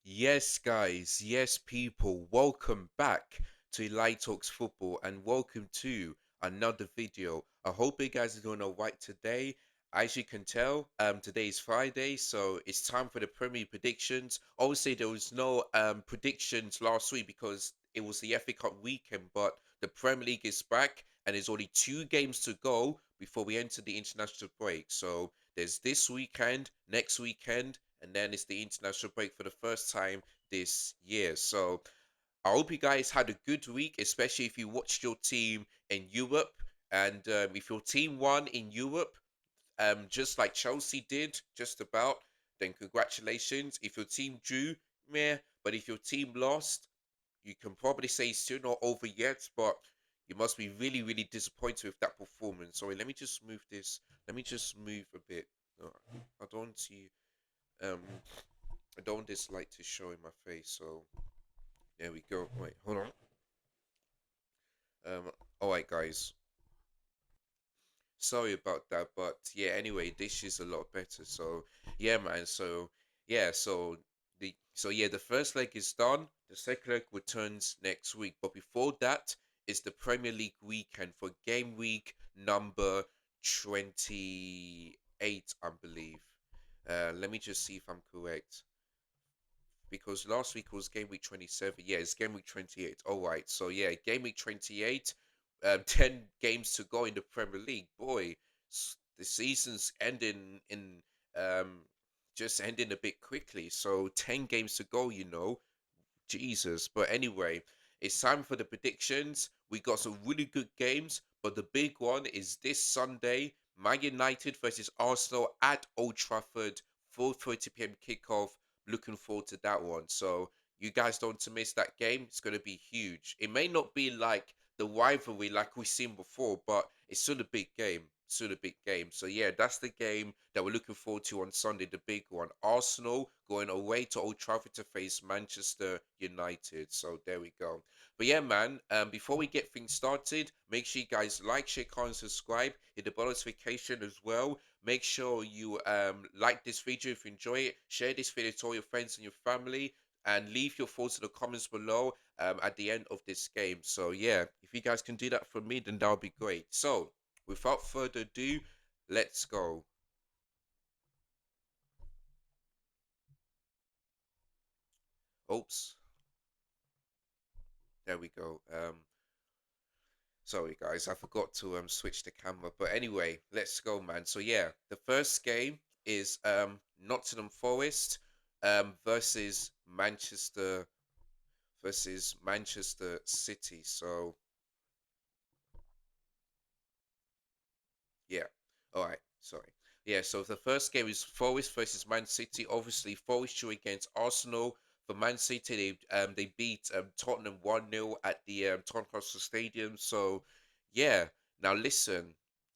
Yes, guys, yes, people, welcome back to Light Talks Football and welcome to another video. I hope you guys are doing alright today. As you can tell, today is Friday, so it's time for the Premier predictions. Obviously, there was no predictions last week because it was the FA Cup weekend, but the Premier League is back and there's only two games to go before we enter the international break. So there's this weekend, next weekend, and then it's the international break for the first time this year. So I hope you guys had a good week, especially if you watched your team in Europe. And if your team won in Europe, just like Chelsea did, just about, then congratulations. If your team drew, meh. But if your team lost, you can probably say it's still not over yet, but you must be really, really disappointed with that performance. Sorry, let me just move this. Let me just move a bit. Uh, I don't want to. I don't want this light to show in my face. So there we go. Wait, hold on. All right, guys. Sorry about that, but yeah. Anyway, this is a lot better. So yeah, man. So yeah. The first leg is done. The second leg returns next week. But before that, it's the Premier League weekend for game week number 28, I believe. Let me just see if I'm correct. Because last week was game week 27. Yeah, it's game week 28. All right. So, yeah, game week 28. 10 games to go in the Premier League. Boy, the season's ending in um, just ending a bit quickly. So, 10 games to go. Jesus. But anyway, it's time for the predictions. We got some really good games, but the big one is this Sunday, Man United versus Arsenal at Old Trafford, 4:30 p.m. kickoff. Looking forward to that one. So you guys don't want to miss that game. It's going to be huge. It may not be like the rivalry like we've seen before, but it's still a big game. Still a big game. So yeah, that's the game that we're looking forward to on Sunday, the big one. Arsenal going away to Old Trafford to face Manchester United. So there we go. But yeah, man, before we get things started, make sure you guys like, share, comment, subscribe, hit the bell notification as well. Make sure you like this video if you enjoy it. Share this video to all your friends and your family. And leave your thoughts in the comments below at the end of this game. So yeah, if you guys can do that for me, then that would be great. So without further ado, let's go. Oops, there we go. Sorry guys, I forgot to switch the camera. But anyway, let's go, man. So yeah, the first game is Nottingham Forest versus Manchester City. So yeah. All right. Sorry. Yeah. So the first game is Forest versus Man City. Obviously, Forest drew against Arsenal. For Man City, they beat Tottenham 1-0 at the Tottenham Hotspur Stadium. So yeah. Now listen,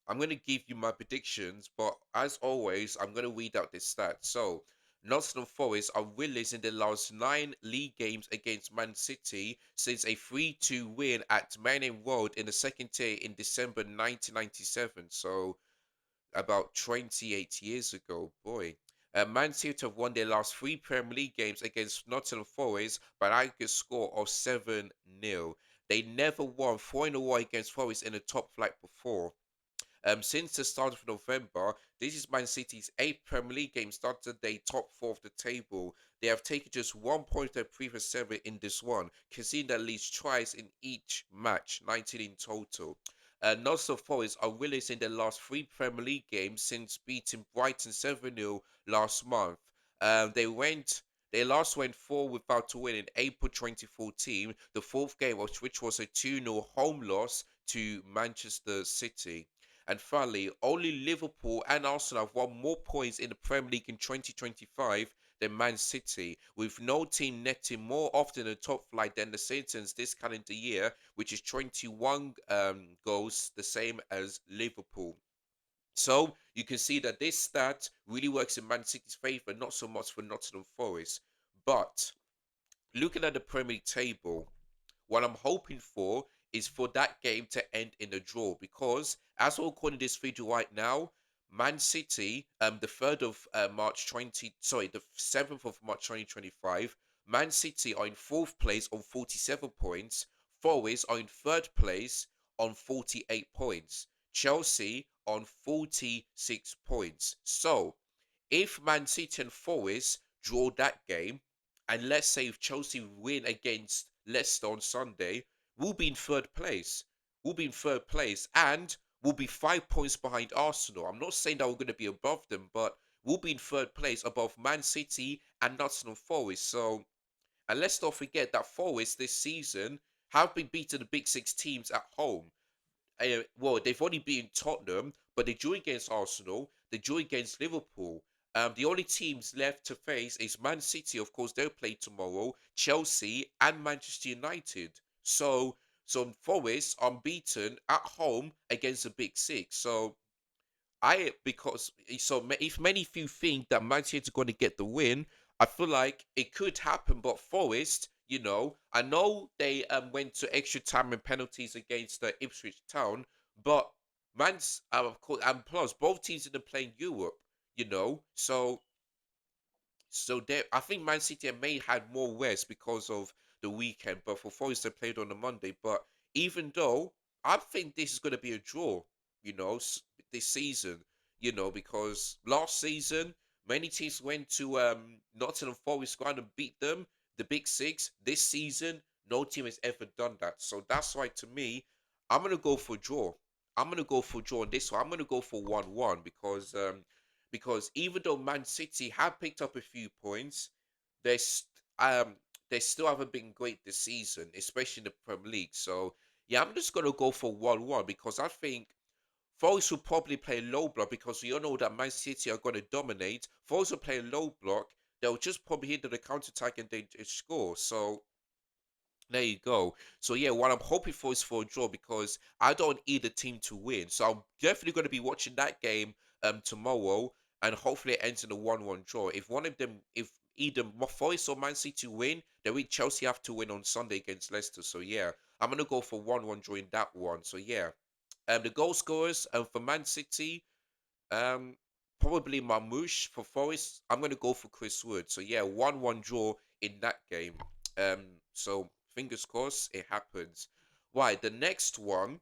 I'm gonna give you my predictions, but as always, I'm gonna read out this stat. So Nottingham Forest are winners in their last 9 league games against Man City since a 3-2 win at Manning Road in the second tier in December 1997. So about 28 years ago, boy. Man City have won their last 3 Premier League games against Nottingham Forest by an aggregate score of 7-0. They never won 4 in a row against Forest in the top flight before. Since the start of November, this is Man City's eighth Premier League game started they top four of the table. They have taken just 1 point their previous 7 in this one, conceding at least twice in each match, 19 in total. Nottingham Forest are winners in their last 3 Premier League games since beating Brighton 7-0 last month. They last went 4 without a win in April 2014, the fourth game of which was a 2-0 home loss to Manchester City. And finally, only Liverpool and Arsenal have won more points in the Premier League in 2025 than Man City, with no team netting more often in the top flight than the Saints this calendar year, which is 21 goals, the same as Liverpool. So you can see that this stat really works in Man City's favour, not so much for Nottingham Forest. But looking at the Premier League table, what I'm hoping for is for that game to end in a draw because as we're recording this video right now, Man City, the 3rd of March 20, sorry, the 7th of March 2025, Man City are in fourth place on 47 points. Forest are in third place on 48 points. Chelsea on 46 points. So, if Man City and Forest draw that game, and let's say if Chelsea win against Leicester on Sunday, we'll be in third place. We'll be in third place, and we'll be 5 points behind Arsenal. I'm not saying that we're going to be above them, but we'll be in third place above Man City and Nottingham Forest. So, and let's not forget that Forest this season have been beating the big six teams at home. Well, they've only beaten Tottenham, but they drew against Arsenal. They drew against Liverpool. The only teams left to face is Man City. Of course, they'll play tomorrow. Chelsea and Manchester United. So Forest unbeaten at home against the big six. So if many of you think that Man City are going to get the win, I feel like it could happen. But Forest, I know they went to extra time and penalties against Ipswich Town, but Man's of course, and plus both teams didn't play in Europe, so there, I think Man City may had more rest because of the weekend, but for Forest they played on a Monday. But even though I think this is going to be a draw, this season, because last season many teams went to Nottingham Forest ground and beat them, the Big Six. This season, no team has ever done that. So that's why to me, I'm gonna go for draw. I'm gonna go for draw on this one. I'm gonna go for 1-1 because even though Man City have picked up a few points, they um they still haven't been great this season, especially in the Premier League. So yeah, I'm just gonna go for 1-1 because I think Forest will probably play low block because we all know that Man City are gonna dominate. Forest will play low block. They'll just probably hit the counter attack and they score. So there you go. So yeah, what I'm hoping for is for a draw because I don't want either team to win. So I'm definitely going to be watching that game tomorrow, and hopefully it ends in a 1-1 draw. If one of them, if either Forest or Man City win, then we Chelsea have to win on Sunday against Leicester. So yeah, I'm gonna go for 1-1 draw in that one. So yeah, the goal scorers for Man City. Um, Probably Marmoush for Forest. I'm gonna go for Chris Wood. So yeah, 1-1 draw in that game. So fingers crossed it happens. Right, the next one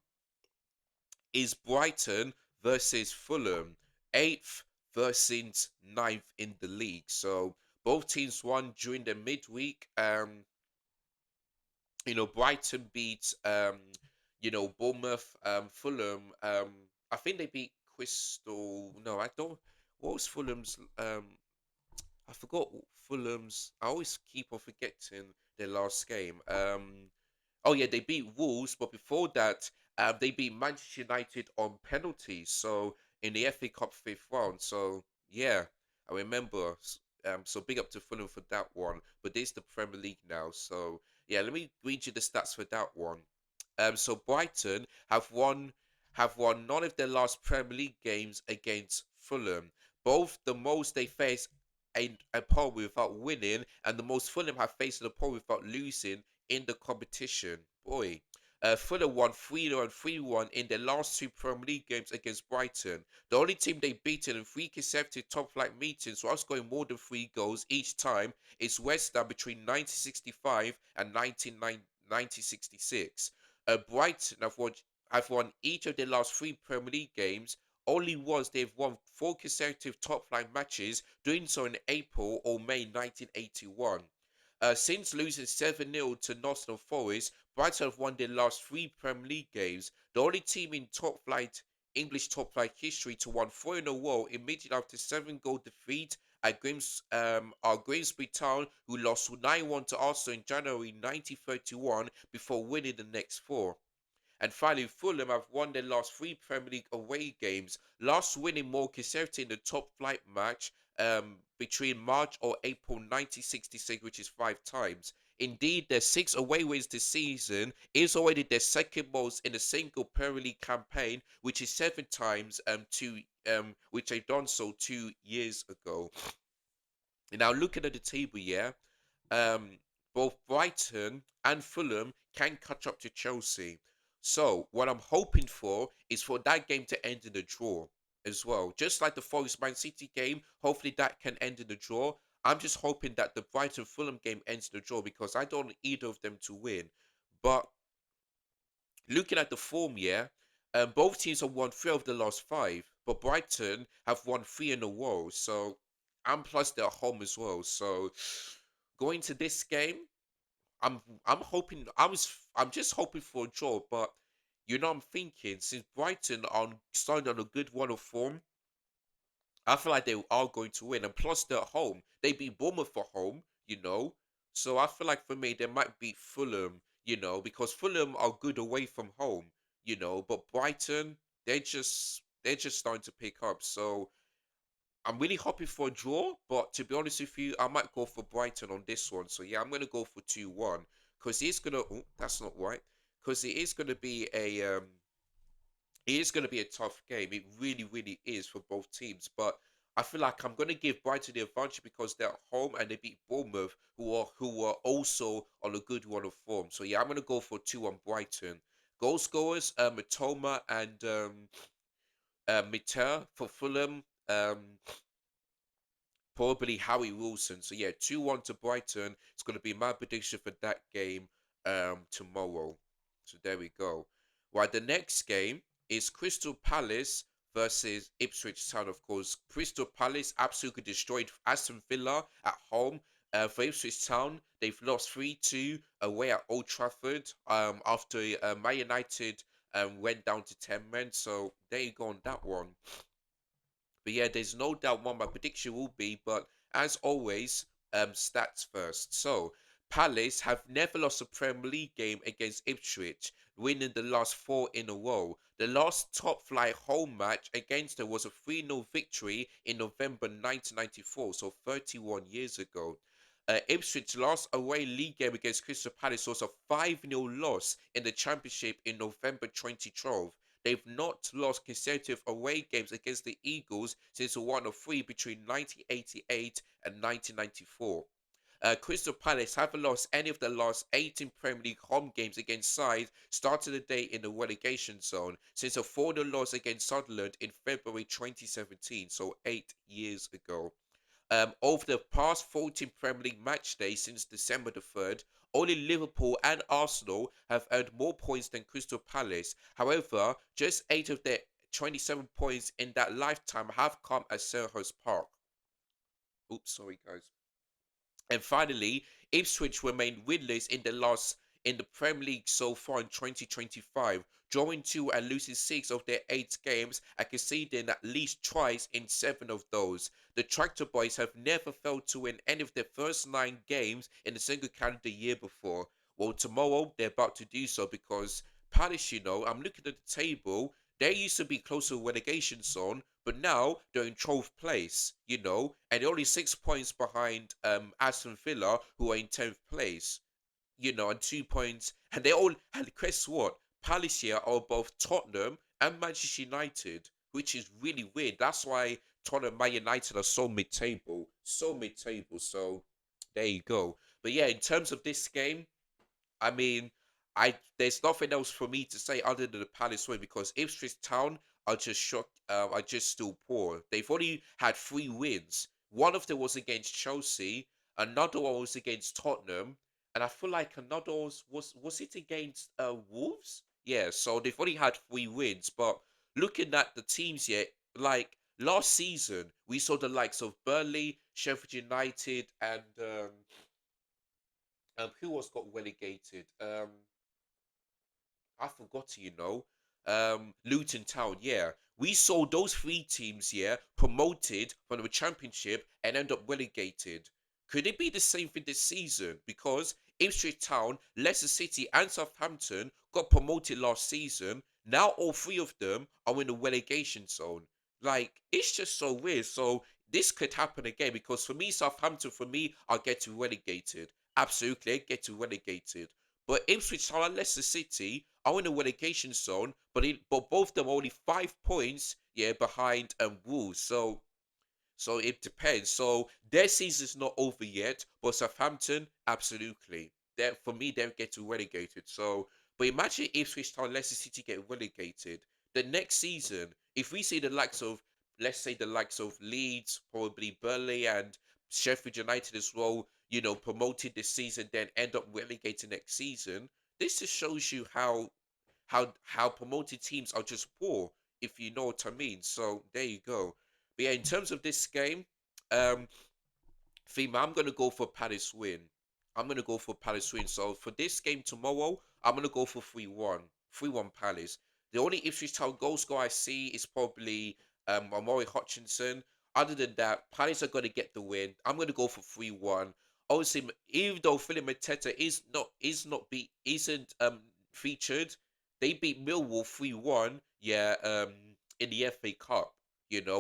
is Brighton versus Fulham, eighth versus ninth in the league. So both teams won during the midweek. Brighton beat Bournemouth, Fulham. I think they beat Crystal. No, I don't. What was Fulham's? I forgot Fulham's. I always keep on forgetting their last game. Oh yeah, they beat Wolves, but before that, they beat Manchester United on penalties. So in the FA Cup fifth round. So yeah, I remember. So big up to Fulham for that one. But this is the Premier League now. So yeah, let me read you the stats for that one. So Brighton have won none of their last Premier League games against Fulham. Both the most they faced a opponent without winning, and the most Fulham have faced an opponent without losing in the competition. Boy. Fulham won 3-0 and 3-1 in their last two Premier League games against Brighton. The only team they've beaten in three consecutive top flight meetings while scoring more than three goals each time is West Ham between 1965 and 1966. Brighton have won each of their last three Premier League games. Only once they've won four consecutive top flight matches, doing so in April or May 1981. Since losing 7-0 to Nottingham Forest, Brighton have won their last three Premier League games. The only team in English top flight history to win four in a row immediately after 7-goal defeat at Grimsby Town, who lost 9-1 to Arsenal in January 1931 before winning the next four. And finally, Fulham have won their last three Premier League away games, last winning more consecutively in the top flight match between March or April 1966, which is five times. Indeed, their six away wins this season is already their second most in a single Premier League campaign, which is seven times, which they done so 2 years ago. Now, looking at the table, yeah, um, both Brighton and Fulham can catch up to Chelsea. So, what I'm hoping for is for that game to end in a draw as well. Just like the Forest Man City game, hopefully that can end in a draw. I'm just hoping that the Brighton Fulham game ends in a draw because I don't want either of them to win. But looking at the form, yeah, both teams have won three of the last five, but Brighton have won three in a row. So, and plus they're at home as well. So, going to this game, I'm hoping I'm just hoping for a draw. But I'm thinking since Brighton are starting on a good run of form, I feel like they are going to win. And plus, they're at home. They beat Bournemouth for home, So I feel like for me, they might beat Fulham, because Fulham are good away from home, But Brighton, they're just starting to pick up. So I'm really hoping for a draw. But to be honest with you, I might go for Brighton on this one. So yeah, I'm gonna go for 2-1 because it's gonna. Oh, that's not right. Because it is going to be a tough game. It really, really is for both teams. But I feel like I'm going to give Brighton the advantage because they're at home and they beat Bournemouth, who are also on a good run of form. So yeah, I'm going to go for 2 on Brighton. Goal scorers: Matoma and Mitter for Fulham. Probably Howie Wilson. So yeah, 2-1 to Brighton. It's going to be my prediction for that game tomorrow. So there we go. Right, the next game is Crystal Palace versus Ipswich Town. Of course, Crystal Palace absolutely destroyed Aston Villa at home. For Ipswich Town, they've lost 3-2 away at Old Trafford after Man United went down to 10 men. So there you go on that one. But yeah, there's no doubt what my prediction will be. But as always, stats first. So Palace have never lost a Premier League game against Ipswich, winning the last four in a row. The last top flight home match against them was a 3-0 victory in November 1994, so 31 years ago. Ipswich's last away league game against Crystal Palace was a 5-0 loss in the Championship in November 2012. They've not lost consecutive away games against the Eagles since a 1-3 between 1988 and 1994. Crystal Palace haven't lost any of the last 18 Premier League home games against sides starting the day in the relegation zone since a 4-0 loss against Sunderland in February 2017, so 8 years ago. Over the past 14 Premier League match days since December the 3rd, only Liverpool and Arsenal have earned more points than Crystal Palace. However, just 8 of their 27 points in that lifetime have come at Selhurst Park. Oops, sorry guys. And finally, Ipswich remain winless in the Premier League so far in 2025, drawing two and losing six of their eight games and conceding at least twice in seven of those. The Tractor Boys have never failed to win any of their first nine games in a single calendar year before. Well, tomorrow they're about to do so because Palace, I'm looking at the table. They used to be close to relegation zone, but now they're in 12th place, and they're only 6 points behind Aston Villa, who are in 10th place, and 2 points. And they all, and guess what? Palace here are both Tottenham and Manchester United, which is really weird. That's why Tottenham and Man United are so mid table. So mid table. So there you go. But yeah, in terms of this game, I mean, I there's nothing else for me to say other than the Palace win because Ipswich Town are just shocked. Are just still poor. They've only had three wins. One of them was against Chelsea. Another one was against Tottenham, and I feel like another was it against Wolves? Yeah. So they've only had three wins. But looking at the teams yet, like last season, we saw the likes of Burnley, Sheffield United, and who was got relegated? I forgot, Luton Town, yeah. We saw those three teams, yeah, promoted from the championship and end up relegated. Could it be the same thing this season? Because Ipswich Town, Leicester City, and Southampton got promoted last season. Now all three of them are in the relegation zone. Like, it's just so weird. So this could happen again because for me, Southampton, for me, are getting relegated. Absolutely, getting relegated. But Ipswich Town and Leicester City are in the relegation zone, but both of them are only 5 points, yeah, behind Wolves. So it depends. So their season's not over yet, but Southampton, absolutely. For me, they're getting relegated. So, but imagine Ipswich Town, Leicester City get relegated. The next season, if we see the likes of, let's say the likes of Leeds, probably Burnley and Sheffield United as well, promoted this season, then end up relegated next season. This just shows you how promoted teams are just poor, if you know what I mean. So there you go. But yeah, in terms of this game, um, Theme, I'm gonna go for Palace win. I'm gonna go for Palace win. So for this game tomorrow, I'm gonna go for 3-1. 3-1 Palace. The only Ipswich Town goal score I see is probably Amori Hutchinson. Other than that, Palace are gonna get the win. I'm gonna go for 3-1. Obviously, even though Philip Mateta isn't featured, they beat Millwall 3-1, yeah, in the FA Cup,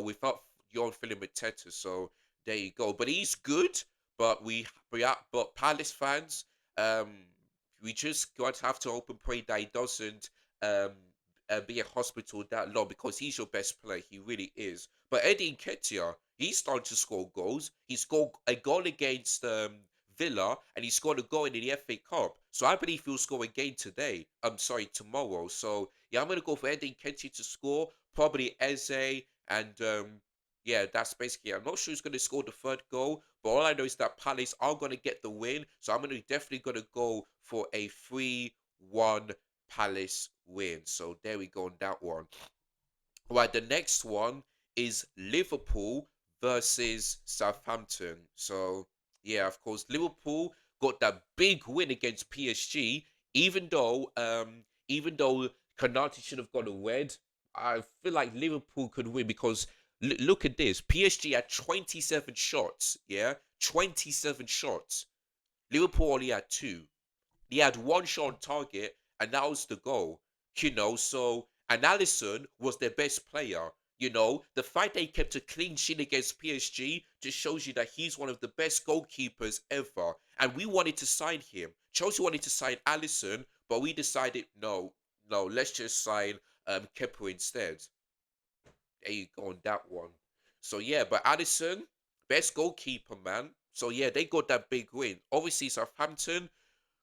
without John Philip Mateta. So there you go. But he's good. But Palace fans, um, we just got to have to hope and pray that he doesn't um be a hospital that long because he's your best player. He really is. But Eddie Nketiah, he's starting to score goals. He scored a goal against Villa, and he scored a goal in the FA Cup. So I believe he'll score again today. I'm sorry, tomorrow. So yeah, I'm gonna go for Eddie Nketiah to score. Probably Eze and yeah, that's basically. I'm not sure who's going to score the third goal, but all I know is that Palace are going to get the win. So I'm definitely going to go for a 3-1 Palace win. So there we go on that one. Right, the next one is Liverpool versus Southampton. So yeah, of course, Liverpool got that big win against PSG. Even though Konate should have got a red, I feel like Liverpool could win because look at this. PSG had 27 shots. Yeah, 27 shots. Liverpool only had two. He had one shot on target, and that was the goal. So and Alisson was their best player. The fact they kept a clean sheet against PSG just shows you that he's one of the best goalkeepers ever. And we wanted to sign him. Chelsea wanted to sign Alisson, but we decided no, no, let's just sign Kepa instead. There you go on that one. So yeah, but Alisson, best goalkeeper, man. So yeah, they got that big win. Obviously, Southampton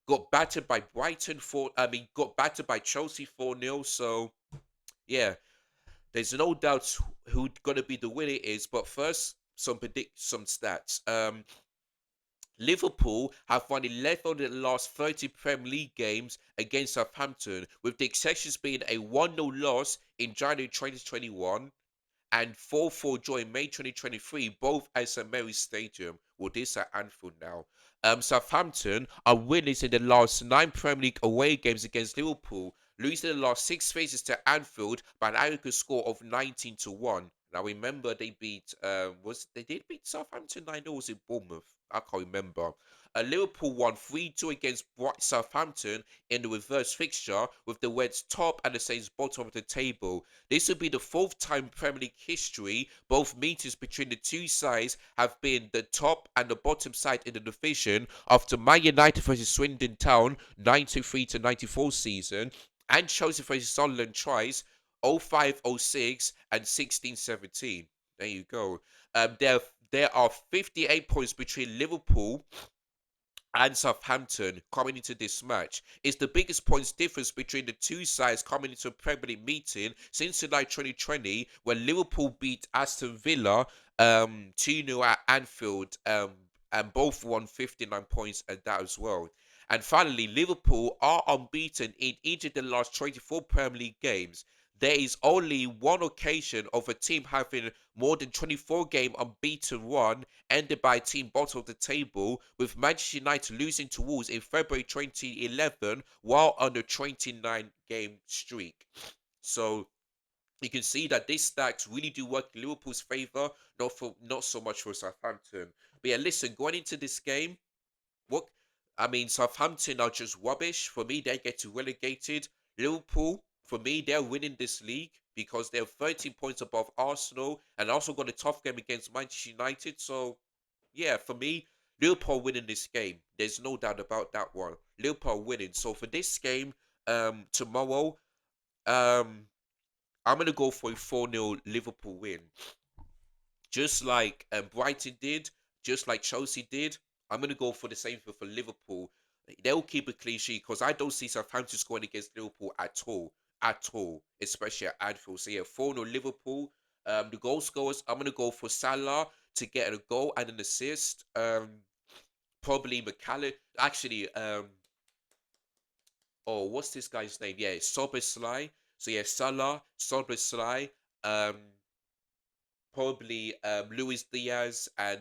got battered by got battered by Chelsea 4-0. So yeah, there's no doubt who gonna be the winner is. But first, some stats. Liverpool have won 11 of the last 30 Premier League games against Southampton, with the exceptions being a 1-0 loss in January 2021 and 4-4 draw in May 2023, both at St Mary's Stadium. Well, this at Anfield now. Southampton are winners in the last 9 Premier League away games against Liverpool, losing the last 6 phases to Anfield by an aggregate score of 19-1. Now remember they did beat Southampton 9-0, was it Bournemouth? I can't remember. Liverpool won 3-2 against Southampton in the reverse fixture, with the Reds top and the Saints bottom of the table. This will be the fourth time in Premier League history both meetings between the two sides have been the top and the bottom side in the division after Man United versus Swindon Town 93 to 94 season and Chelsea versus Sunderland twice 05-06 and 16-17. There you go. There are 58 points between Liverpool and Southampton coming into this match. It's the biggest points difference between the two sides coming into a Premier League meeting since July 2020 when Liverpool beat Aston Villa 2-0 at Anfield and both won 59 points at that as well. And finally, Liverpool are unbeaten in each of the last 24 Premier League games. There is only one occasion of a team having more than 24 game unbeaten run ended by a team bottom of the table, with Manchester United losing to Wolves in February 2011 while on a 29-game streak. So you can see that these stats really do work in Liverpool's favour, not so much for Southampton. But yeah, listen, going into this game, what Southampton are just rubbish. For me, they get relegated. Liverpool, for me, they're winning this league because they're 13 points above Arsenal and also got a tough game against Manchester United. So yeah, for me, Liverpool winning this game. There's no doubt about that one. Liverpool winning. So for this game, tomorrow, um, I'm gonna go for a 4-0 Liverpool win. Just like Brighton did, just like Chelsea did, I'm gonna go for the same thing for Liverpool. They'll keep a clean sheet because I don't see Southampton scoring against Liverpool at all, especially at Anfield. So yeah, 4-0 Liverpool. The goal scorers, I'm gonna go for Salah to get a goal and an assist. Probably McCallum. Actually, oh, what's this guy's name? Yeah, Soboslai. So yeah, Salah, Soboslai, um, probably Luis Diaz and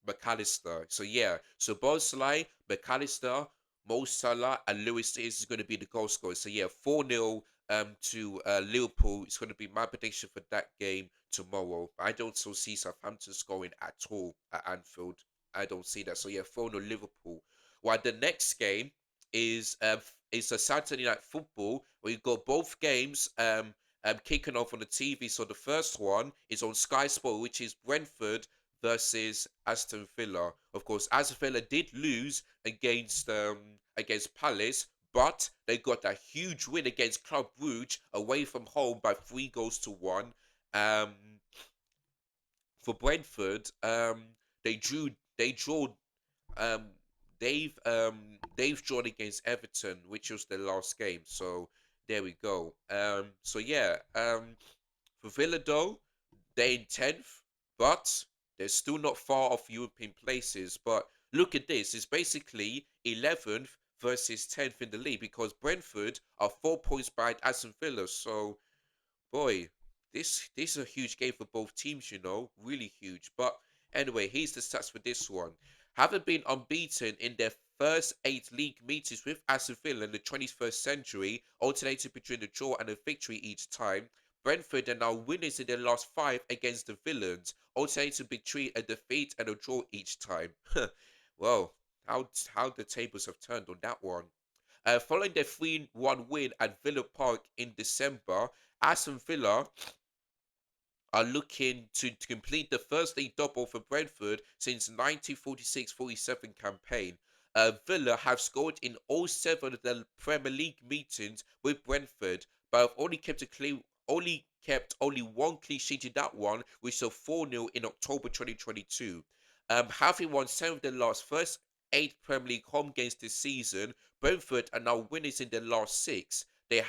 McAllister. So yeah, so Bosley, McAllister, Mo Salah, and Lewis is going to be the goal scorers. So yeah, 4-0 to Liverpool. It's going to be my prediction for that game tomorrow. I don't so see Southampton scoring at all at Anfield. I don't see that. So yeah, 4-0 Liverpool. While the next game is a Saturday night football where you got both games kicking off on the TV. So the first one is on Sky Sport, which is Brentford versus Aston Villa. Of course, Aston Villa did lose against Palace, but they got a huge win against Club Brugge away from home by 3 goals to 1. Um, for Brentford, they drew. They drew. Um, they've drawn against Everton, which was their last game. So there we go. So yeah. For Villa though, they're in 10th, but they're still not far off European places. But look at this. It's basically 11th versus 10th in the league because Brentford are 4 points behind Aston Villa. So boy, this is a huge game for both teams, really huge. But anyway, here's the stats for this one. Having been unbeaten in their first 8 league meetings with Aston Villa in the 21st century, alternating between a draw and a victory each time, Brentford are now winners in their last 5 against the Villains, alternating between a defeat and a draw each time. Well, how the tables have turned on that one. Following their 3-1 win at Villa Park in December, Aston Villa are looking to complete the first league double for Brentford since 1946-47 campaign. Villa have scored in all 7 of the Premier League meetings with Brentford, but have only kept only one clean sheet in that one, which was 4-0 in October 2022. Having won 7 of their last first 8 Premier League home games this season, Brentford are now winners in their last 6. They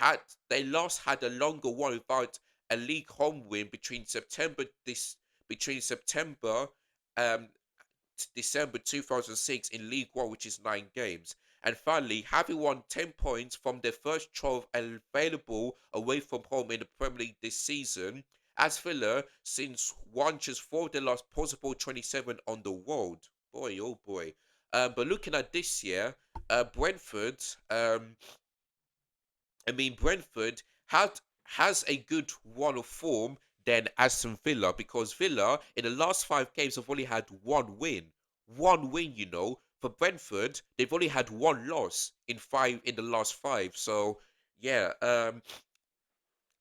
last had a longer one without a league home win between September um December 2006 in League One, which is 9 games. And finally, having won 10 points from their first 12 available away from home in the Premier League this season, as Villa since won just 4 of their last possible 27 on the road. Boy, oh boy. But looking at this year, Brentford, Brentford has a good run of form than Aston Villa because Villa in the last 5 games have only had one win. One win, For Brentford, they've only had one loss in the last 5. So yeah,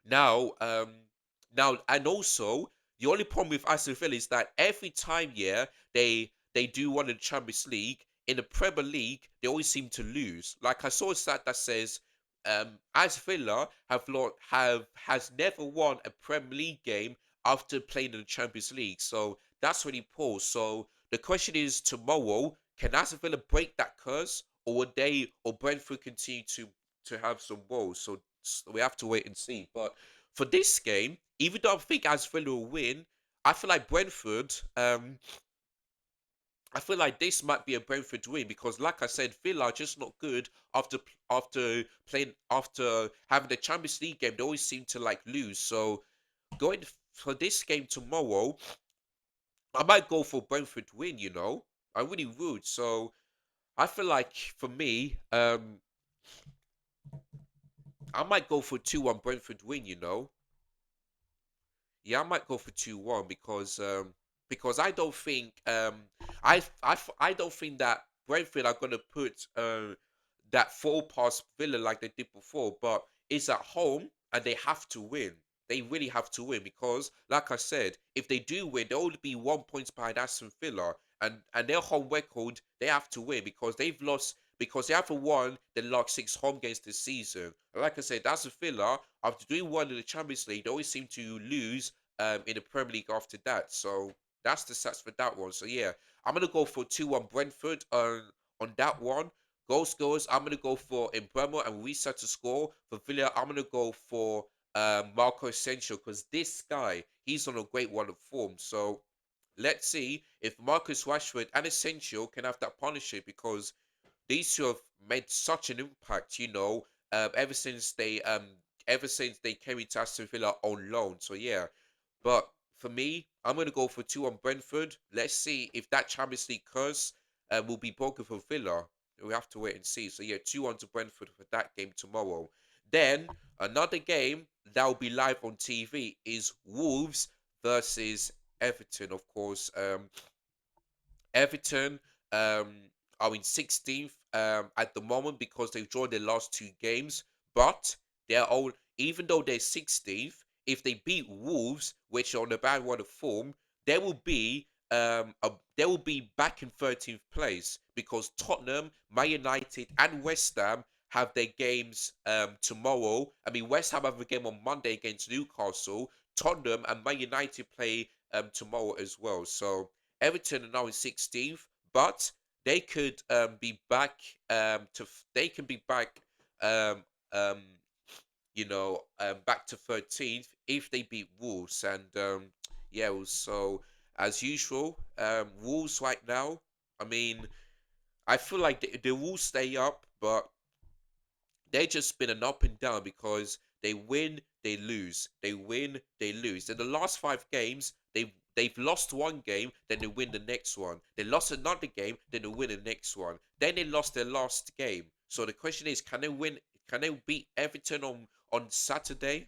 now, and also the only problem with Aston Villa is that every time, yeah, they do one in the Champions League. In the Premier League, they always seem to lose. Like I saw a stat that says, Aston Villa has never won a Premier League game after playing in the Champions League. So that's really poor. So the question is tomorrow, can Aston Villa break that curse, or or Brentford continue to have some woes? So we have to wait and see. But for this game, even though I think Aston Villa will win, I feel like I feel like this might be a Brentford win because, like I said, Villa are just not good after having the Champions League game. They always seem to like lose. So going for this game tomorrow, I might go for Brentford win. I really would. So I feel like for me, I might go for 2-1 Brentford win. Yeah, I might go for 2-1 because I don't think I don't think that Brentford are gonna put that 4 past Villa like they did before, but it's at home and they have to win. They really have to win because, like I said, if they do win, they'll only be 1 point behind Aston Villa, and their home record they have to win because they haven't won the last 6 home games this season. And like I said, Aston Villa after doing well in the Champions League, they always seem to lose in the Premier League after that. So that's the stats for that one. So yeah, I'm gonna go for 2-1 Brentford on that one. Goal scorers, I'm gonna go for Embremo and Wisa to score. For Villa, I'm gonna go for Marco Asensio, because this guy, he's on a great run of form. So let's see if Marcus Rashford and Asensio can have that partnership, because these two have made such an impact, ever since they came into Aston Villa on loan. So yeah, but for me, I'm gonna go for two on Brentford. Let's see if that Champions League curse will be broken for Villa. We have to wait and see. So yeah, 2-1 to Brentford for that game tomorrow. Then another game that will be live on TV is Wolves versus Everton. Of course, Everton are in 16th at the moment because they've drawn their last two games. But they're all, even though they're 16th, if they beat Wolves, which are on a bad run of form, they will be they will be back in 13th place because Tottenham, Man United, and West Ham have their games tomorrow. I mean, West Ham have a game on Monday against Newcastle. Tottenham and Man United play tomorrow as well. So Everton are now in 16th, but they could be back they can be back um, um, back to 13th if they beat Wolves. And yeah, so as usual, Wolves right now, I mean, I feel like they will stay up, but they just been an up and down because they win, they lose, they win, they lose. In the last five games, they've lost one game, then they win the next one. They lost another game, then they win the next one. Then they lost their last game. So the question is, can they win? Can they beat Everton on Saturday?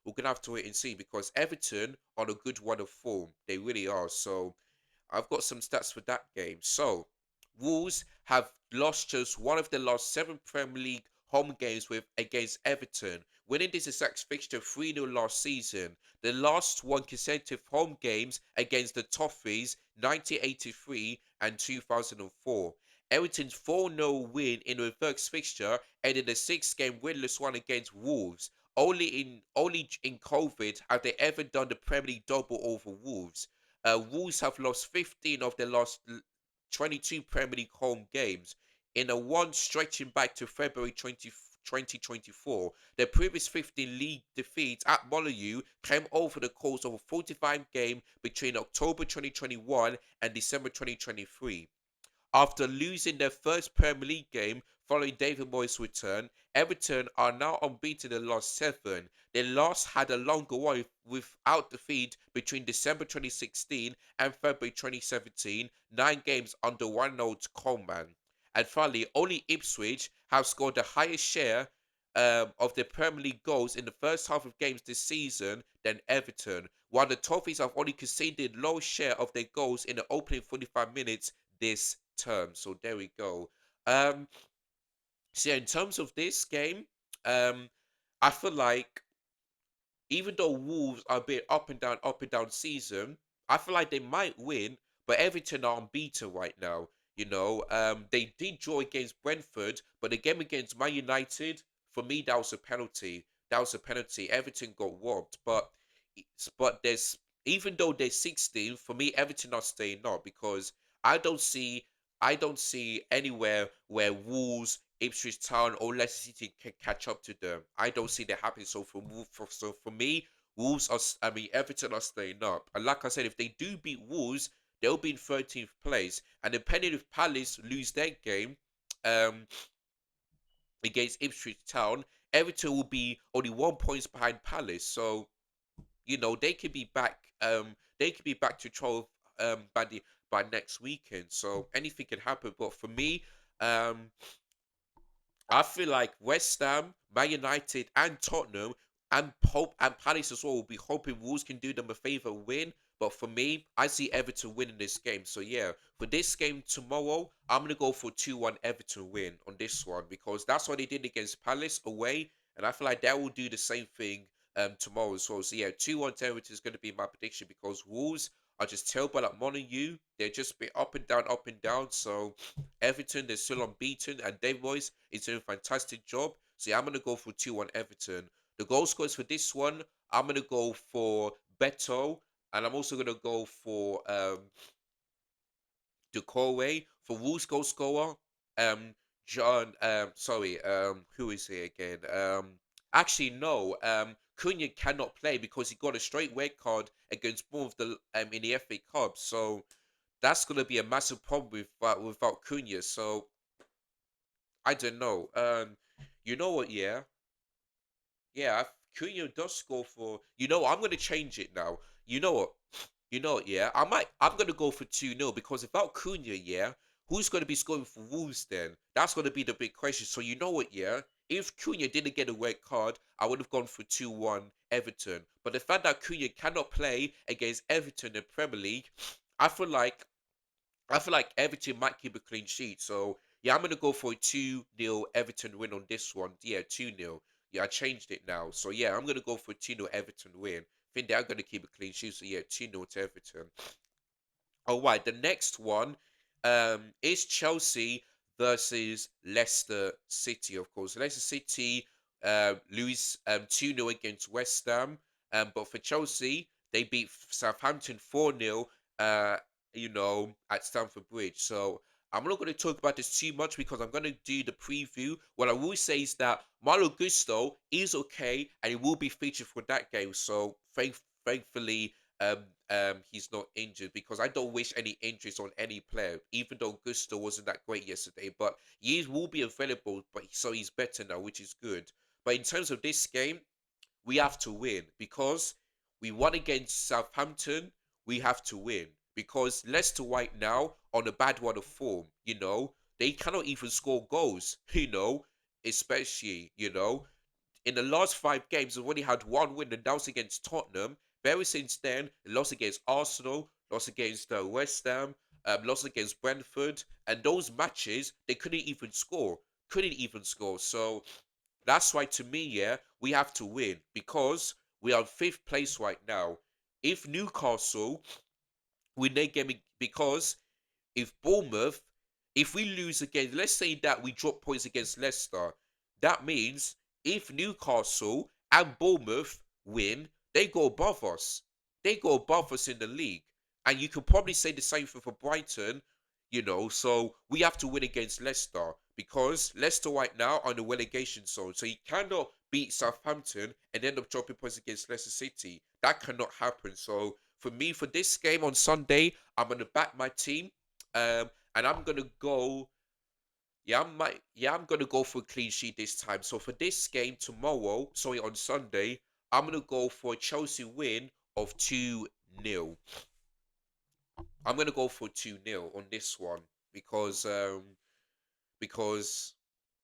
We're gonna have to wait and see because Everton on a good run of form. They really are. So I've got some stats for that game. So, Wolves have lost just one of their last seven Premier League home games with against Everton, winning this exact fixture 3-0 last season. The last one consecutive home games against the Toffees 1983 and 2004. Everton's 4-0 win in the reverse fixture ended a six-game winless run against Wolves. Only in COVID have they ever done the Premier League double over Wolves. Wolves have lost 15 of their last 22 Premier League home games in a one stretching back to February 2024. Their previous 15 league defeats at Molyneux came over the course of a 45 game between October 2021 and December 2023. After losing their first Premier League game following David Moyes' return, Everton are now unbeaten in the last seven. Their last had a longer one without defeat between December 2016 and February 2017, 9 games under one note Coleman. And finally, only Ipswich have scored the highest share of their Premier League goals in the first half of games this season than Everton, while the Toffees have only conceded low share of their goals in the opening 45 minutes this term. So there we go. Um, so yeah, in terms of this game, um, I feel like even though Wolves are a bit up and down season, I feel like they might win, but Everton are unbeaten right now. They did draw against Brentford, but the game against Man United, for me, that was a penalty. That was a penalty. Everton got robbed, but there's even though they're 16, for me, Everton are staying up because I don't see I don't see anywhere where Wolves, Ipswich Town, or Leicester City can catch up to them. I don't see that happening. So for me, Everton are staying up. And like I said, if they do beat Wolves, they'll be in 13th place. And depending if Palace lose their game um, against Ipswich Town, Everton will be only 1 point behind Palace. So they could be back. They could be back to 12 by next weekend. So anything can happen. But for me, um, I feel like West Ham, Man United, and Tottenham and Palace as well will be hoping Wolves can do them a favour win. But for me, I see Everton winning this game. So yeah, for this game tomorrow, I'm gonna go for 2-1 Everton win on this one because that's what they did against Palace away, and I feel like they will do the same thing tomorrow as well. So yeah, 2-1 to Everton is gonna be my prediction because Wolves are just terrible at Molineux. They're just bit up and down, up and down. So Everton, they're still unbeaten, and Dave Moyes is doing a fantastic job. So yeah, I'm gonna go for 2-1 Everton. The goal scorers for this one, I'm gonna go for Beto, and I'm also gonna go for Decore for Wolves goal scorer. John, sorry, who is he again? Actually, no. Cunha cannot play because he got a straight red card against both the in the FA Cup. So that's gonna be a massive problem without Cunha. So I don't know. You know what? Yeah, yeah. Cunha does score for. You know, I'm gonna change it now. You know what? You know what? Yeah, I'm gonna go for 2-0 because without Cunha, yeah, who's gonna be scoring for Wolves then? That's gonna be the big question. So you know what? Yeah, if Cunha didn't get a red card, I would have gone for 2-1 Everton. But the fact that Cunha cannot play against Everton in Premier League, I feel like I feel like Everton might keep a clean sheet. So yeah, I'm gonna go for a 2-0 Everton win on this one. Yeah, 2-0. Yeah, I changed it now. So yeah, I'm gonna go for a 2-0 Everton win. I think they are gonna keep a clean sheet. So yeah, 2-0 to Everton. All right, the next one is Chelsea versus Leicester City, of course. Leicester City lose 2-0 against West Ham. But for Chelsea, they beat Southampton 4-0, at Stamford Bridge. So I'm not going to talk about this too much because I'm going to do the preview. What I will say is that Malo Gusto is okay and he will be featured for that game. So thankfully, he's not injured because I don't wish any injuries on any player, even though Gusto wasn't that great yesterday. But he will be available, but so he's better now, which is good. But in terms of this game, we have to win because we won against Southampton. We have to win because Leicester right now on a bad run of form. They cannot even score goals. Especially in the last 5 games, they've only had one win, and that was against Tottenham. But ever since then, they lost against Arsenal, lost against West Ham, lost against Brentford, and those matches they couldn't even score. Couldn't even score. So that's why, to me, yeah, we have to win because we are fifth place right now. If Newcastle win their game, because if Bournemouth, if we lose again, let's say that we drop points against Leicester, that means if Newcastle and Bournemouth win, they go above us. They go above us in the league. And you could probably say the same for Brighton, so we have to win against Leicester because Leicester right now are in the relegation zone. So you cannot beat Southampton and end up dropping points against Leicester City. That cannot happen. So for me, for this game on Sunday, I'm going to back my team. And I'm gonna go. I'm gonna go for a clean sheet this time. So for this game tomorrow, sorry, on Sunday, I'm gonna go for a Chelsea win of 2-0. I'm gonna go for 2-0 on this one because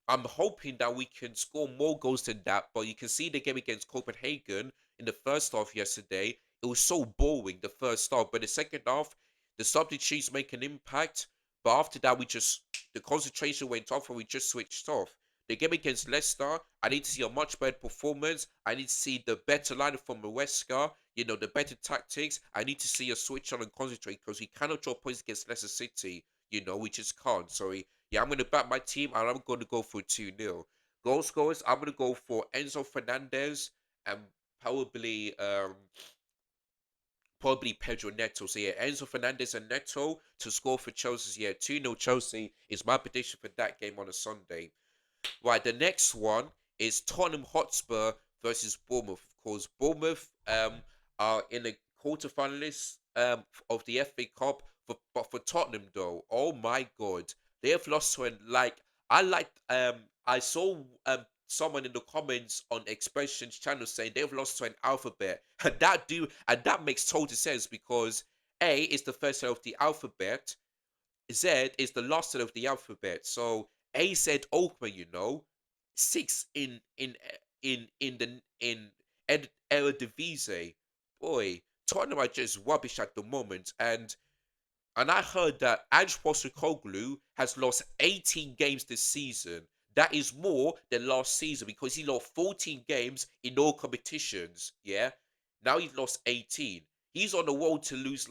I'm hoping that we can score more goals than that, but you can see the game against Copenhagen in the first half yesterday. It was so boring, the first half, but the second half, the substitutes make an impact. But after that, the concentration went off and we just switched off. The game against Leicester, I need to see a much better performance. I need to see the better lineup from Maresca, the better tactics. I need to see a switch on and concentrate because we cannot draw points against Leicester City. We just can't. Sorry. Yeah, I'm going to back my team and I'm going to go for 2-0. Goal scorers, I'm going to go for Enzo Fernandez and probably probably Pedro Neto. So yeah, Enzo Fernandez and Neto to score for Chelsea. Yeah, 2-0 Chelsea is my prediction for that game on a Sunday. Right, the next one is Tottenham Hotspur versus Bournemouth. Of course, Bournemouth are in the quarterfinalists of the FA Cup, but for Tottenham though, oh my god, they have lost to I saw someone in the comments on Expressions channel saying they've lost to an alphabet, and that makes total sense because A is the first letter of the alphabet, Z is the last letter of the alphabet. So A said Oakman, six in Eredivisie. Boy, Tottenham are just rubbish at the moment, and I heard that Ange Postecoglou has lost 18 games this season. That is more than last season because he lost 14 games in all competitions. Yeah, now he's lost 18. He's on the road to lose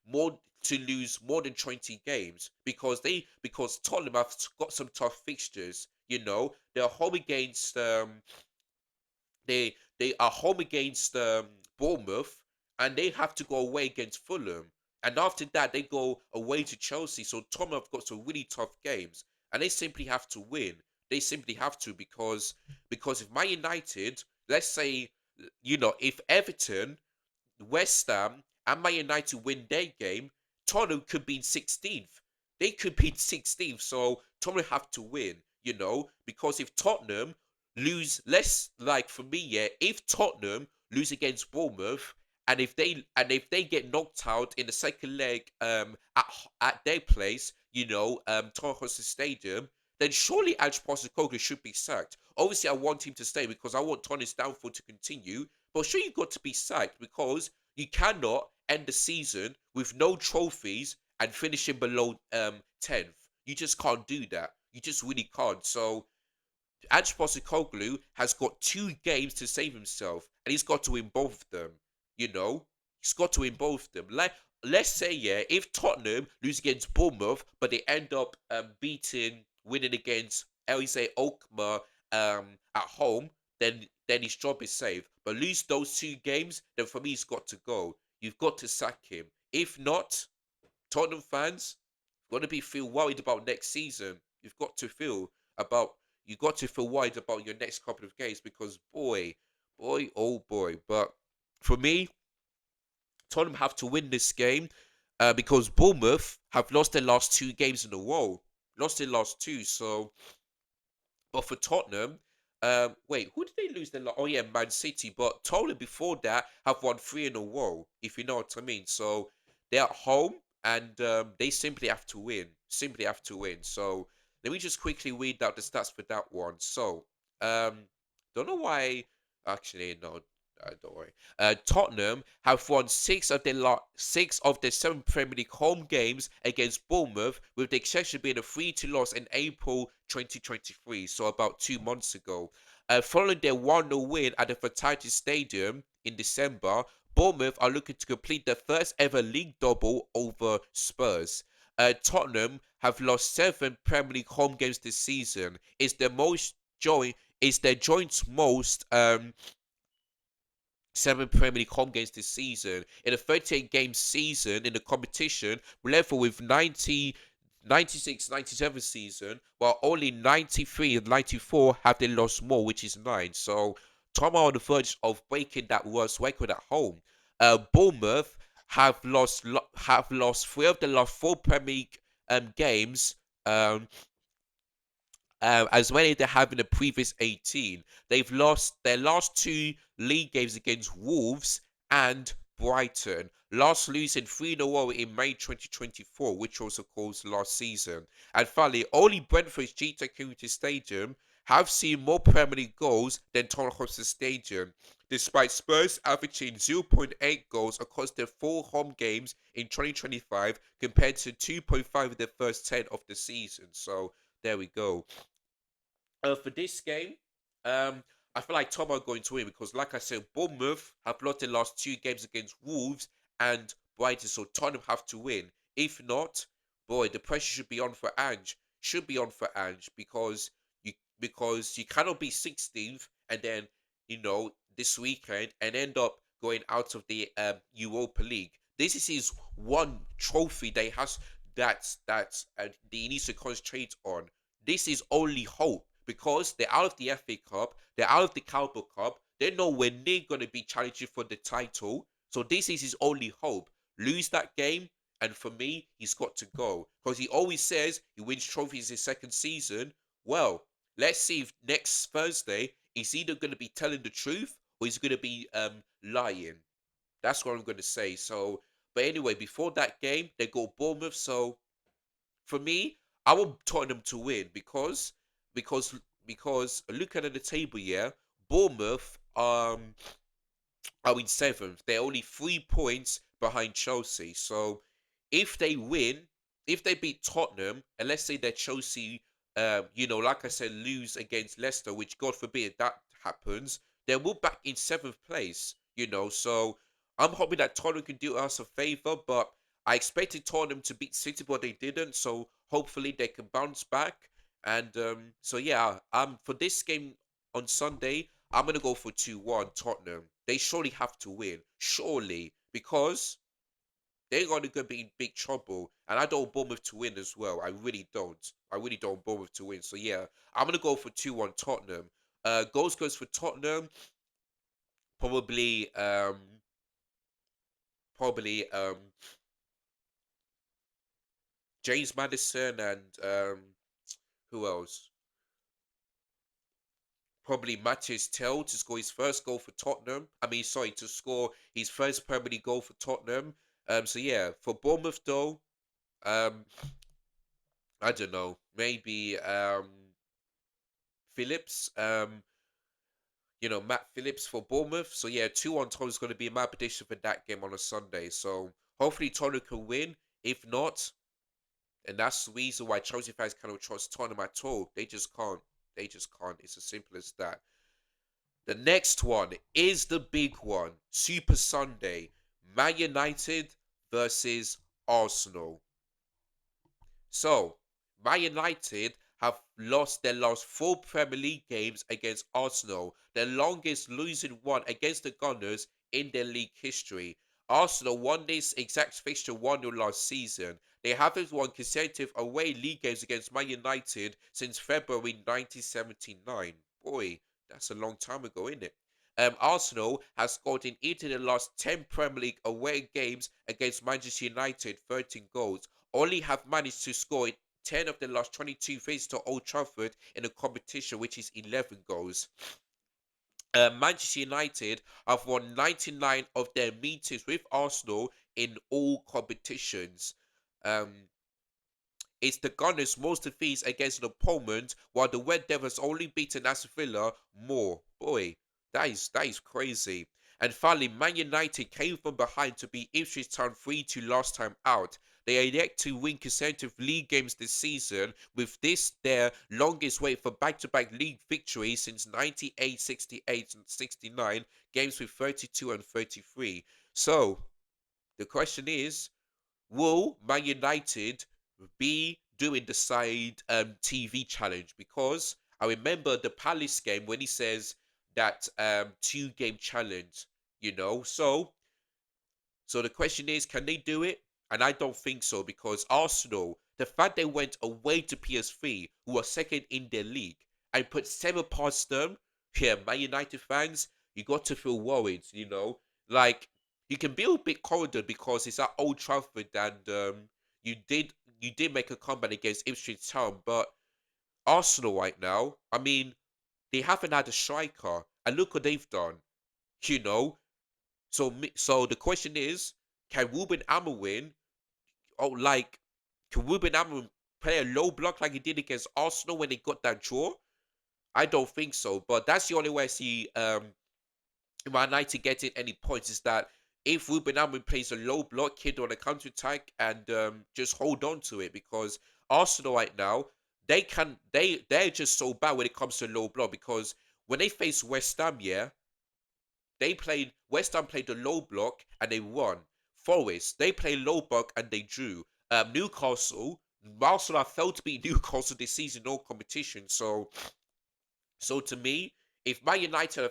more than 20 games because Tottenham have got some tough fixtures. They're home against they are home against Bournemouth, and they have to go away against Fulham. And after that, they go away to Chelsea. So Tottenham have got some really tough games, and they simply have to win. They simply have to because if Man United, let's say, if Everton, West Ham, and Man United win their game, Tottenham could be in 16th. They could be in 16th, so Tottenham have to win, because if Tottenham lose, less like for me, yeah, if Tottenham lose against Bournemouth, and if they get knocked out in the second leg at their place, Tottenham Hotspur Stadium, then surely Ange Postecoglou should be sacked. Obviously, I want him to stay because I want Tottenham's downfall to continue. But sure, you've got to be sacked because you cannot end the season with no trophies and finishing below 10th. You just can't do that. You just really can't. So Ange Postecoglou has got 2 games to save himself, and he's got to win both of them. You know, he's got to win both of them. Like, let's say, yeah, if Tottenham lose against Bournemouth, but they end up winning against Elise Alkmaar at home, then his job is safe. But lose those 2 games, then for me, he's got to go. You've got to sack him. If not, Tottenham fans got to be feel worried about next season. You've got to feel about you got to feel worried about your next couple of games because boy, oh boy. But for me, Tottenham have to win this game because Bournemouth have lost their last 2 games in a row. Lost their last 2, so but for Tottenham, wait, who did they lose their Oh yeah, Man City. But Tottenham before that have won 3 in a row, if you know what I mean. So they're at home and they simply have to win. Simply have to win. So let me just quickly read out the stats for that one. So don't know why. Actually, no. Don't worry. Tottenham have won 6 of their 7 Premier League home games against Bournemouth, with the exception being a 3-2 loss in April 2023, so about 2 months ago. Following their 1-0 win at the Vitality Stadium in December, Bournemouth are looking to complete their first ever league double over Spurs. Tottenham have lost 7 Premier League home games this season. It's their joint most 7 Premier League home games this season. In a 38-game season in the competition, level with 96-97 season, while only 93 and 94 have they lost more, which is 9. So Tom are on the verge of breaking that worst record at home. Bournemouth have lost 3 of the last 4 Premier League games. As many as they have in the previous 18. They've lost their last 2 league games against Wolves and Brighton. Last losing 3 in a row in May 2024, which was, of course, last season. And finally, only Brentford's GW28 Stadium have seen more Premier League goals than Tottenham Hotspur Stadium, despite Spurs averaging 0.8 goals across their 4 home games in 2025 compared to 2.5 in the first 10 of the season. So there we go. For this game, I feel like Tom are going to win because, like I said, Bournemouth have lost their last 2 games against Wolves and Brighton, so Tottenham have to win. If not, boy, the pressure should be on for Ange. Should be on for Ange you because you cannot be 16th and then this weekend and end up going out of the Europa League. This is his one trophy that he has that he needs to concentrate on. This is only hope because they're out of the FA Cup, they're out of the Carabao Cup, they're nowhere near going to be challenging for the title. So this is his only hope. Lose that game, and for me, he's got to go because he always says he wins trophies his second season. Well, let's see if next Thursday he's either going to be telling the truth or he's going to be lying. That's what I'm going to say. So, but anyway, before that game, they go Bournemouth. So for me, I want Tottenham to win because looking at the table, yeah, Bournemouth are in 7th. They're only 3 points behind Chelsea. So if they win, if they beat Tottenham, and let's say that Chelsea, like I said, lose against Leicester, which God forbid that happens, then we're back in 7th place. So I'm hoping that Tottenham can do us a favour, but I expected Tottenham to beat City, but they didn't. So hopefully they can bounce back. And so yeah, for this game on Sunday, I'm gonna go for 2-1 Tottenham. They surely have to win, surely, because they're going to be in big trouble. And I don't want Bournemouth to win as well. I really don't. I really don't want Bournemouth to win. So yeah, I'm gonna go for 2-1 Tottenham. Goals goes for Tottenham. Probably probably James Madison and who else? Probably Matthias Tell to score his first goal for Tottenham. I mean, sorry, to score his first Premier League goal for Tottenham. So yeah, for Bournemouth though, um, I don't know, maybe Phillips, Matt Phillips for Bournemouth. So yeah, 2-1 Tottenham is going to be my prediction for that game on a Sunday. So hopefully Tottenham can win. If not, and that's the reason why Chelsea fans cannot trust Tottenham at all. They just can't. They just can't. It's as simple as that. The next one is the big one. Super Sunday. Man United versus Arsenal. So, Man United have lost their last four Premier League games against Arsenal, their longest losing one against the Gunners in their league history. Arsenal won this exact fixture 1-0 last season. They haven't won consecutive away league games against Man United since February 1979. Boy, that's a long time ago, isn't it? Arsenal has scored in each of the last 10 Premier League away games against Manchester United, 13 goals. Only have managed to score in 10 of the last 22 visits to Old Trafford in the competition, which is 11 goals. Manchester United have won 99 of their meetings with Arsenal in all competitions. Um, it's the Gunners' most defeats against an opponent, while the Red Devils only beaten Aston Villa more. Boy, that is crazy. And finally, Man United came from behind to beat Ipswich Town 3-2 last time out. They are yet to win consecutive league games this season, with this their longest wait for back-to-back league victories since 98, 68, and 69 games with 32 and 33. So, the question is, will Man United be doing the side TV challenge? Because I remember the Palace game when he says that 2 game challenge, So the question is, can they do it? And I don't think so because Arsenal, the fact they went away to PS3, who are second in their league, and put 7 past them, yeah, Man United fans, you got to feel worried. Like, you can be a bit confident because it's at Old Trafford and you did you did make a comeback against Ipswich Town, but Arsenal right now, I mean, they haven't had a striker, and look what they've done. You know, so the question is, can Ruben Amorim, oh, like, can Ruben Amorim play a low block like he did against Arsenal when they got that draw? I don't think so. But that's the only way I see Man United getting any points is that if Ruben Amorim plays a low block, kid on a counter attack, and just hold on to it because Arsenal right now they're just so bad when it comes to low block because when they face West Ham, yeah, they played West Ham played the low block and they won. Forest they played low block and they drew. Newcastle Arsenal have failed to beat Newcastle this season in all competition. So to me, if Man United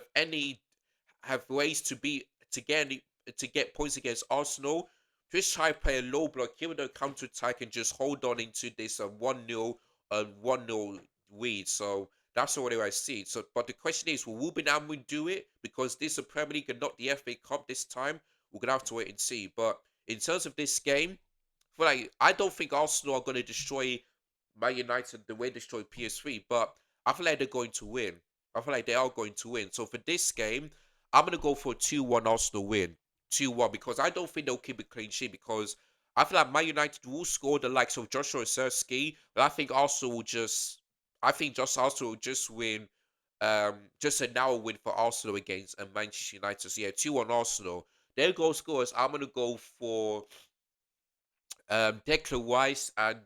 have ways to get points against Arsenal, just try to play a low block, give it a counter attack, and just hold on into this 1-0 lead. So that's the way I see it. So, but the question is, will Ruben Amorim do it? Because this is a Premier League and not the FA Cup this time. We're gonna have to wait and see. But in terms of this game, I don't think Arsenal are gonna destroy Man United the way they destroyed PS3, but I feel like they're going to win. I feel like they are going to win. So for this game, I'm gonna go for a 2-1 Arsenal win. 2-1 because I don't think they'll keep a clean sheet because I feel like Man United will score the likes of Joshua Zirkzee, but I think just Arsenal will just win just a narrow win for Arsenal against Manchester United. So yeah, 2-1 Arsenal. Their goal scorers, I'm gonna go for Declan Rice and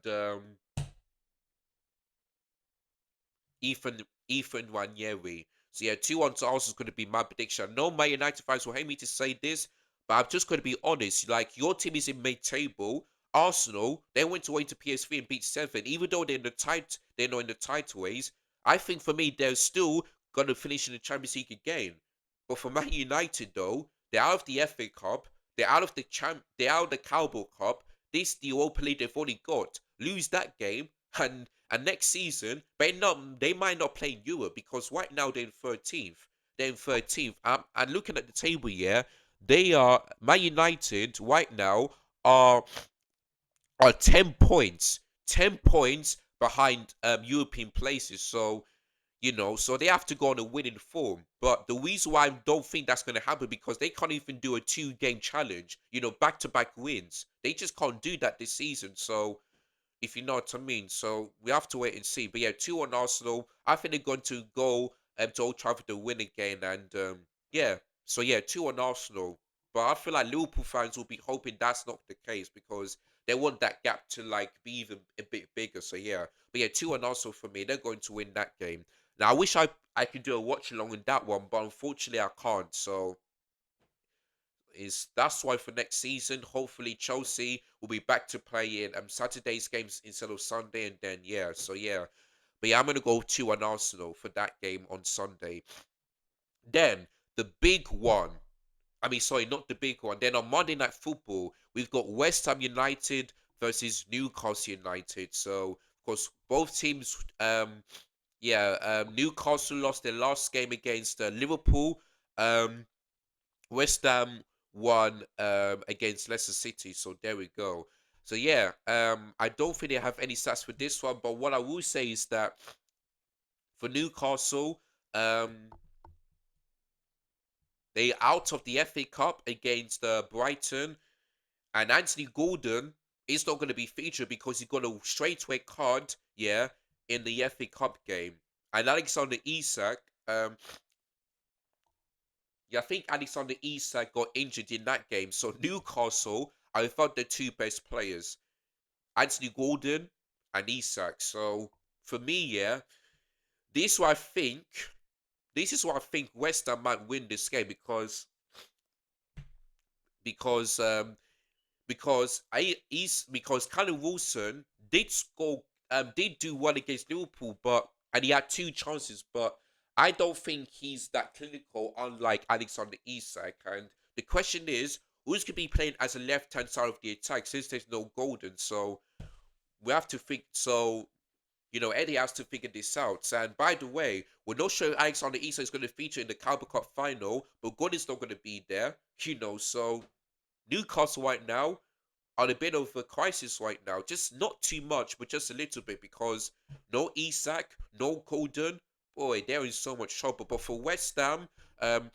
Ethan Wanyeri. So yeah, 2-1 to Arsenal is going to be my prediction. I know my United fans will hate me to say this, but I'm just going to be honest. Like, your team is in mid-table. Arsenal, they went away to PSV and beat 7. Even though they're not in the title ways. I think for me, they're still going to finish in the Champions League again. But for Man United, though, they're out of the FA Cup. They're out of the They're out of the Carabao Cup. This the Europa League they've already got. Lose that game, and next season they might not play in Europe because right now they're in 13th. They're in 13th. And looking at the table, yeah, they are Man United right now are are 10 points behind European places. So so they have to go on a winning form. But the reason why I don't think that's going to happen because they can't even do a two-game challenge, back-to-back wins. They just can't do that this season. So if you know what I mean. So we have to wait and see. But yeah, 2 on Arsenal. I think they're going to go to Old Trafford to win again. And yeah, so yeah, 2 on Arsenal. But I feel like Liverpool fans will be hoping that's not the case because they want that gap to like be even a bit bigger. So yeah, but yeah, 2 on Arsenal for me. They're going to win that game. Now I wish I could do a watch along in that one, but unfortunately I can't. So is that's why for next season, hopefully Chelsea will be back to playing Saturday's games instead of Sunday, and then yeah, so yeah, but yeah, I'm gonna go 2 on Arsenal for that game on Sunday. Then the big one. I mean, sorry, not the big one. Then on Monday Night Football, we've got West Ham United versus Newcastle United. So of course, both teams. Newcastle lost their last game against Liverpool. Um, West Ham won against Leicester City. So there we go. So yeah, I don't think they have any stats for this one, but what I will say is that for Newcastle, um, they out of the FA Cup against Brighton, and Anthony Gordon is not going to be featured because he got a straightaway card, yeah, in the FA Cup game. And Alexander Isak, yeah, I think Alexander Isak got injured in that game. So Newcastle are without the two best players, Anthony Gordon and Isak. So for me, yeah, this is why I think this is why I think West Ham might win this game because because Callum Wilson did score did do well against Liverpool, but and he had 2 chances, but I don't think he's that clinical, unlike Alexander Isak. And the question is, who's gonna be playing as a left hand side of the attack since there's no Golden? So we have to think. So Eddie has to figure this out. And by the way, we're not sure Alexander Isak is going to feature in the Carabao Cup final, but Gordon's not going to be there. So Newcastle right now on a bit of a crisis right now. Just not too much, but just a little bit because no Isak, no Golden. Boy, they're in so much trouble. But for West Ham, um,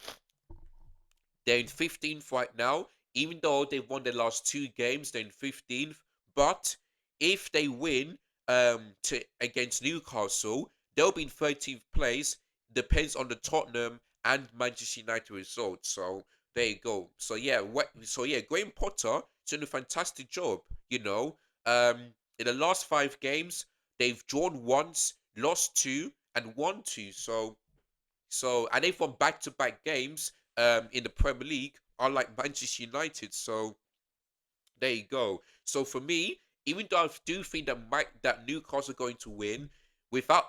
they're in 15th right now. Even though they've won their last 2 games, they're in 15th. But if they win to against Newcastle, they'll be in 13th place. Depends on the Tottenham and Manchester United results. So there you go. So yeah, Graham Potter is doing a fantastic job. In the last 5 games, they've drawn once, lost two, and won two. And they've won back-to-back games in the Premier League, unlike Manchester United. So there you go. So for me, even though I do think that Newcastle are going to win without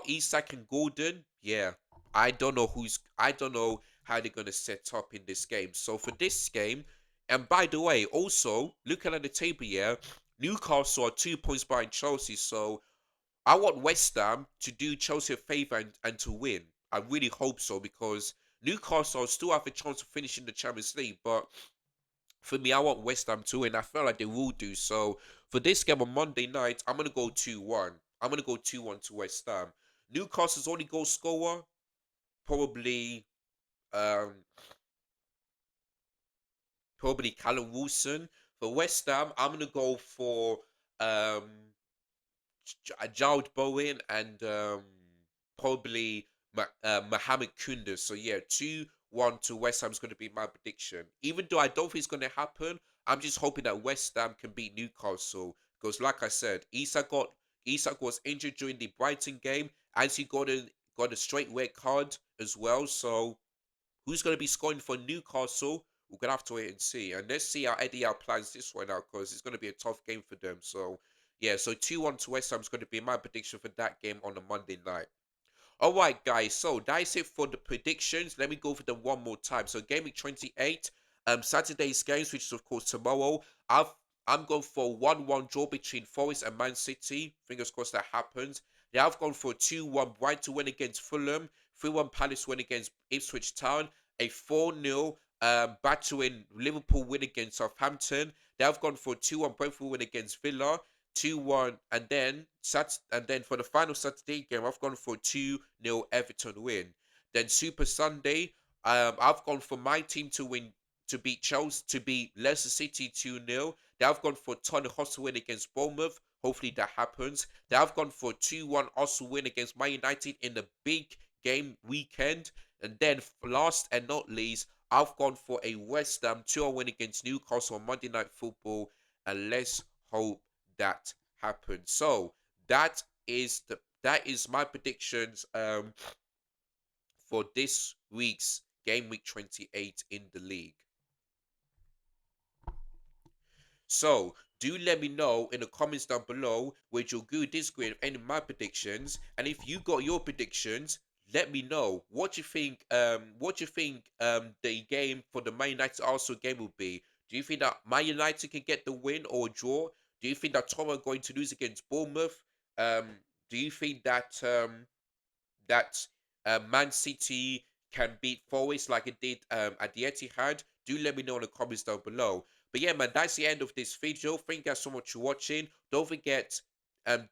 Isak and Gordon, yeah, I don't know how they're gonna set up in this game. So for this game, and by the way, also looking at the table, yeah, Newcastle are 2 points behind Chelsea. So I want West Ham to do Chelsea a favour and to win. I really hope so because Newcastle still have a chance of finishing the Champions League. But for me, I want West Ham to win. I feel like they will do. So for this game on Monday night, I'm going to go 2-1. I'm going to go 2-1 to West Ham. Newcastle's only goal scorer, probably um, probably Callum Wilson. For West Ham, I'm going to go for um, Gerald Bowen and probably Mohamed Kundus. So yeah, 2-1 to West Ham is going to be my prediction. Even though I don't think it's going to happen, I'm just hoping that West Ham can beat Newcastle because, like I said, Isak was injured during the Brighton game, and he got a straight red card as well. So who's going to be scoring for Newcastle? We're going to have to wait and see. And let's see how Eddie Howe plans this one out because it's going to be a tough game for them. So, yeah, so 2-1 to West Ham is going to be my prediction for that game on a Monday night. All right, guys. So, that's it for the predictions. Let me go over them one more time. So, Game Week 28, Saturday's games, which is of course tomorrow. I'm going for a 1-1 draw between Forest and Man City. Fingers crossed that happens. Yeah, I've gone for a 2-1 Brighton win against Fulham, 3-1 Palace win against Ipswich Town, a 4-0 battering Liverpool win against Southampton. They have gone for a 2-1 Brentford win against Villa, 2-1, and then for the final Saturday game, I've gone for a 2-0 Everton win. Then Super Sunday, I've gone for my team to win, to beat Chelsea, to beat Leicester City 2-0. They have gone for a Tottenham Hotspur win against Bournemouth. Hopefully that happens. They have gone for a 2-1 Arsenal win against Man United in the big game weekend. And then last and not least, I've gone for a West Ham 2-0 win against Newcastle on Monday Night Football. And let's hope that happens. So that is my predictions for this week's game week 28 in the league. So do let me know in the comments down below whether you agree or disagree with any of my predictions, and if you got your predictions, let me know. What do you think? What do you think? The game for the Man United Arsenal game will be. Do you think that Man United can get the win or a draw? Do you think that Tottenham are going to lose against Bournemouth? Um, do you think that Man City can beat Forest like it did at the Etihad? Do let me know in the comments down below. But yeah, man, that's the end of this video. Thank you guys so much for watching. Don't forget to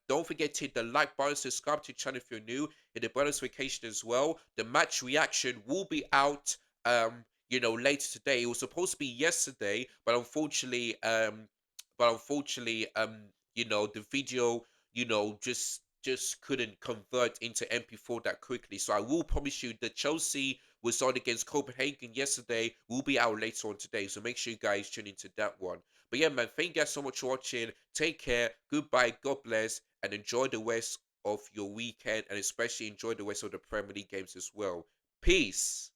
hit the like button, subscribe to the channel if you're new, hit the bell notification as well. The match reaction will be out, later today. It was supposed to be yesterday, but unfortunately, the video, just couldn't convert into MP4 that quickly. So I will promise you the Chelsea was on against Copenhagen yesterday will be out later on today. So make sure you guys tune into that one. But yeah, man, thank you guys so much for watching. Take care, goodbye, God bless, and enjoy the rest of your weekend, and especially enjoy the rest of the Premier League games as well. Peace.